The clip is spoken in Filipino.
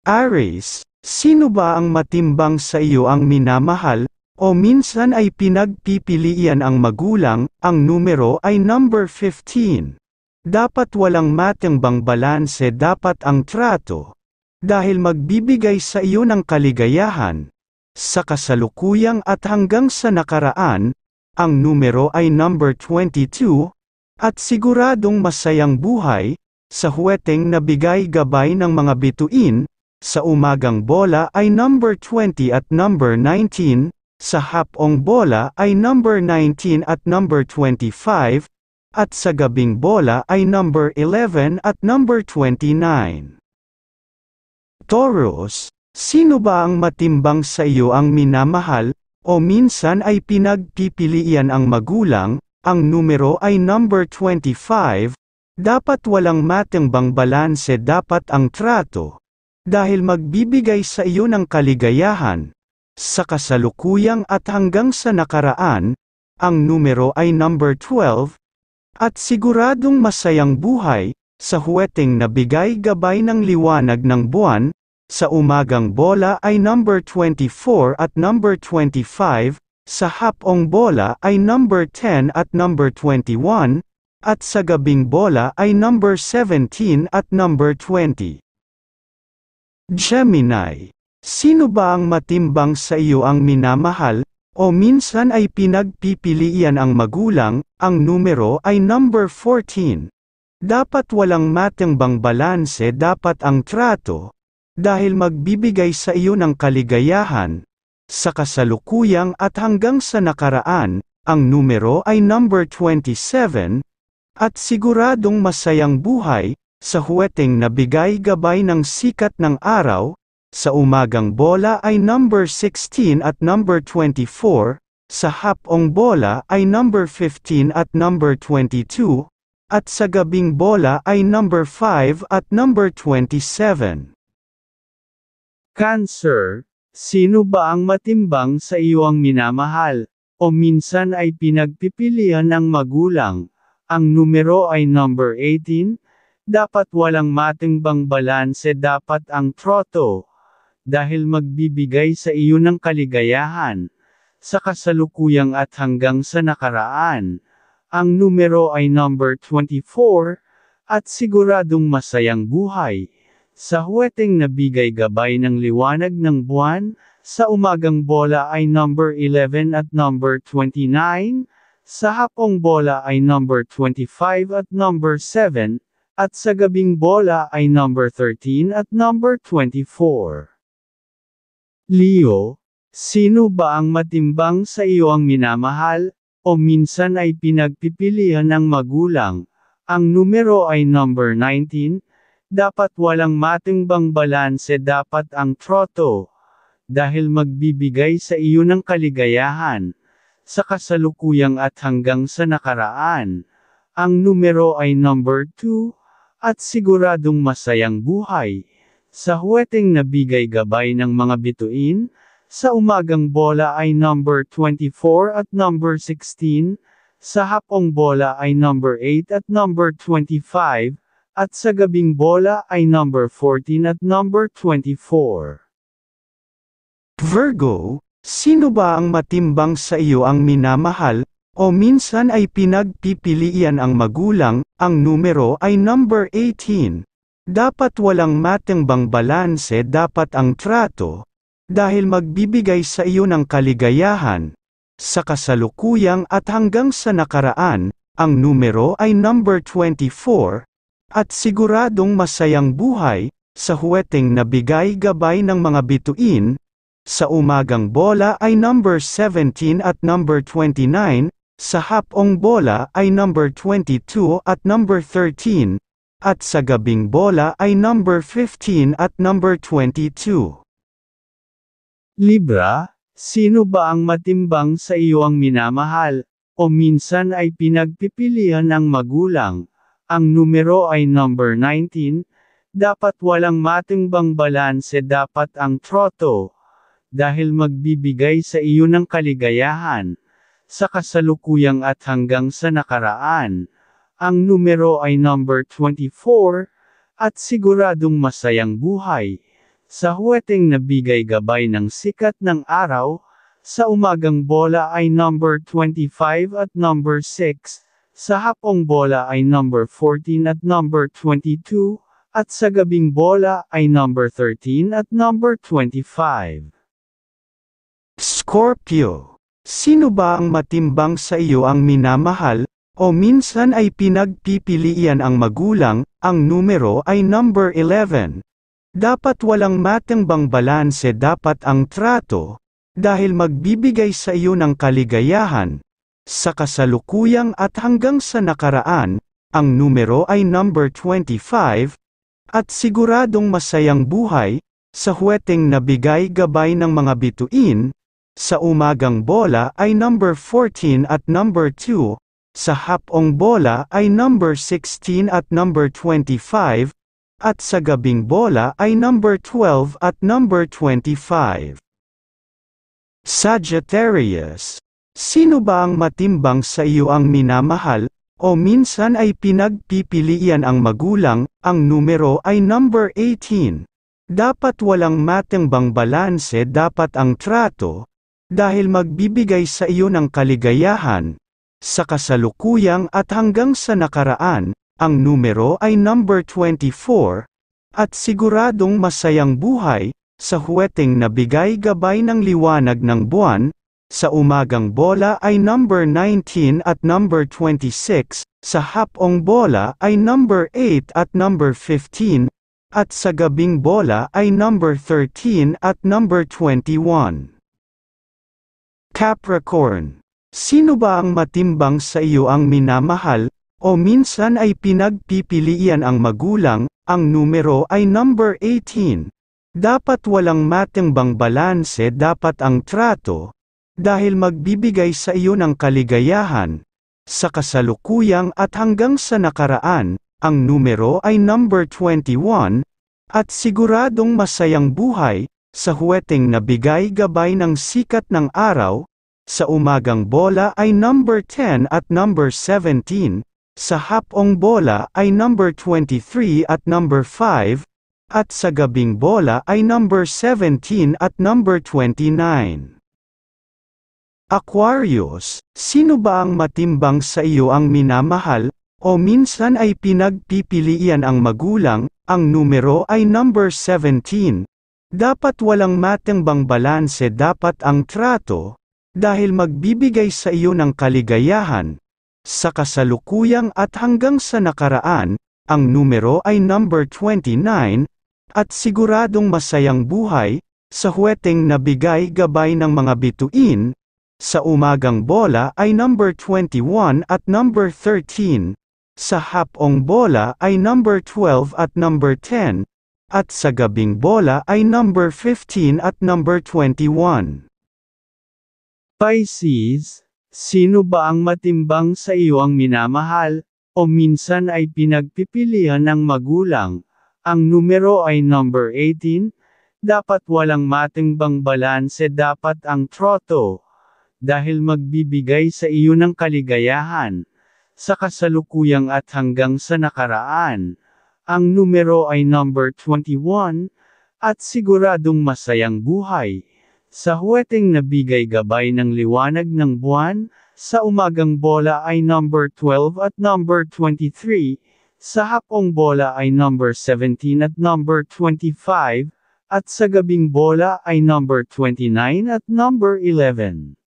Aries, sino ba ang matimbang sa iyo ang minamahal, o minsan ay pinagpipilian ang magulang? Ang numero ay number 15. Dapat walang matimbang balanse, dapat ang trato. Dahil magbibigay sa iyo ng kaligayahan, sa kasalukuyang at hanggang sa nakaraan. Ang numero ay number 22, at siguradong masayang buhay, sa huweteng nabigay gabay ng mga bituin. Sa umagang bola ay number 20 at number 19, sa hapong bola ay number 19 at number 25, at sa gabing bola ay number 11 at number 29. Taurus, sino ba ang matimbang sa iyo ang minamahal, o minsan ay pinagpipilian ang magulang? Ang numero ay number 25, dapat walang matimbang balanse, dapat ang trato. Dahil magbibigay sa iyo ng kaligayahan, sa kasalukuyang at hanggang sa nakaraan. Ang numero ay number 12, at siguradong masayang buhay, sa huweteng nabigay gabay ng liwanag ng buwan. Sa umagang bola ay number 24 at number 25, sa hapong bola ay number 10 at number 21, at sa gabing bola ay number 17 at number 20. Gemini, sino ba ang matimbang sa iyo ang minamahal, o minsan ay pinagpipilian ang magulang? Ang numero ay number 14. Dapat walang matimbang balanse, dapat ang trato. Dahil magbibigay sa iyo ng kaligayahan, sa kasalukuyang at hanggang sa nakaraan. Ang numero ay number 27, at siguradong masayang buhay, sa huweteng nabigay gabay ng sikat ng araw. Sa umagang bola ay number 16 at number 24, sa hapong bola ay number 15 at number 22, at sa gabing bola ay number 5 at number 27. Cancer, sino ba ang matimbang sa iyo ang minamahal, o minsan ay pinagpipilian ng magulang? Ang numero ay number 18, dapat walang matimbang balanse, dapat ang trato. Dahil magbibigay sa iyo ng kaligayahan, sa kasalukuyang at hanggang sa nakaraan. Ang numero ay number 24, at siguradong masayang buhay, sa huweteng nabigay gabay ng liwanag ng buwan. Sa umagang bola ay number 11 at number 29, sa hapong bola ay number 25 at number 7, at sa gabing bola ay number 13 at number 24. Leo, sino ba ang matimbang sa iyo ang minamahal, o minsan ay pinagpipilian ng magulang? Ang numero ay number 19, dapat walang matimbang balanse, dapat ang trato. Dahil magbibigay sa iyo ng kaligayahan, sa kasalukuyang at hanggang sa nakaraan. Ang numero ay number 2, at siguradong masayang buhay, sa huweteng nabigay gabay ng mga bituin. Sa umagang bola ay number 24 at number 16, sa hapong bola ay number 8 at number 25, at sa gabing bola ay number 14 at number 24. Virgo, sino ba ang matimbang sa iyo ang minamahal, o minsan ay pinagpipilian ang magulang? Ang numero ay number 18. Dapat walang matimbang balanse, dapat ang trato. Dahil magbibigay sa iyo ng kaligayahan, sa kasalukuyang at hanggang sa nakaraan. Ang numero ay number 24, at siguradong masayang buhay, sa huweteng nabigay gabay ng mga bituin. Sa umagang bola ay number 17 at number 29, sa hapong bola ay number 22 at number 13, at sa gabing bola ay number 15 at number 22. Libra, sino ba ang matimbang sa iyo ang minamahal, o minsan ay pinagpipilian ng magulang? Ang numero ay number 19, dapat walang matimbang balanse, dapat ang trato. Dahil magbibigay sa iyo ng kaligayahan, sa kasalukuyang at hanggang sa nakaraan. Ang numero ay number 24, at siguradong masayang buhay, sa huweteng nabigay gabay ng sikat ng araw, sa umagang bola ay number 25 at number 6, sa hapong bola ay number 14 at number 22, at sa gabing bola ay number 13 at number 25. Scorpio. Sino ba ang matimbang sa iyo ang minamahal, o minsan ay pinagpipilian ang magulang, ang numero ay number 11. Dapat walang matimbang balanse dapat ang trato, dahil magbibigay sa iyo ng kaligayahan, sa kasalukuyang at hanggang sa nakaraan, ang numero ay number 25, at siguradong masayang buhay, sa huweteng nabigay gabay ng mga bituin, sa umagang bola ay number 14 at number 2, sa hapong bola ay number 16 at number 25, at sa gabing bola ay number 12 at number 25. Sagittarius. Sino ba ang matimbang sa iyo ang minamahal, o minsan ay pinagpipilian ang magulang, ang numero ay number 18. Dapat walang matimbang balanse dapat ang trato, dahil magbibigay sa iyo ng kaligayahan, sa kasalukuyang at hanggang sa nakaraan, ang numero ay number 24, at siguradong masayang buhay, sa huweteng nabigay gabay ng liwanag ng buwan, sa umagang bola ay number 19 at number 26, sa hapong bola ay number 8 at number 15, at sa gabing bola ay number 13 at number 21. Capricorn. Sino ba ang matimbang sa iyo ang minamahal, o minsan ay pinagpipilian ang magulang, ang numero ay number 18. Dapat walang matimbang balanse dapat ang trato, dahil magbibigay sa iyo ng kaligayahan, sa kasalukuyang at hanggang sa nakaraan, ang numero ay number 21, at siguradong masayang buhay, sa huweteng nabigay gabay ng sikat ng araw, sa umagang bola ay number 10 at number 17, sa hapong bola ay number 23 at number 5, at sa gabing bola ay number 17 at number 29. Aquarius. Sino ba ang matimbang sa iyo ang minamahal, o minsan ay pinagpipilian ang magulang, ang numero ay number 17. Dapat walang matimbang balanse dapat ang trato, dahil magbibigay sa iyo ng kaligayahan, sa kasalukuyang at hanggang sa nakaraan, ang numero ay number 29, at siguradong masayang buhay, sa huweteng nabigay gabay ng mga bituin, sa umagang bola ay number 21 at number 13, sa hapong bola ay number 12 at number 10, at sa gabing bola ay number 15 at number 21. Pisces. Sino ba ang matimbang sa iyo ang minamahal, o minsan ay pinagpipilian ng magulang, ang numero ay number 18, dapat walang matimbang balanse dapat ang troto, dahil magbibigay sa iyo ng kaligayahan, sa kasalukuyang at hanggang sa nakaraan, ang numero ay number 21, at siguradong masayang buhay, sa huweteng nabigay gabay ng liwanag ng buwan, sa umagang bola ay number 12 at number 23, sa hapong bola ay number 17 at number 25, at sa gabing bola ay number 29 at number 11.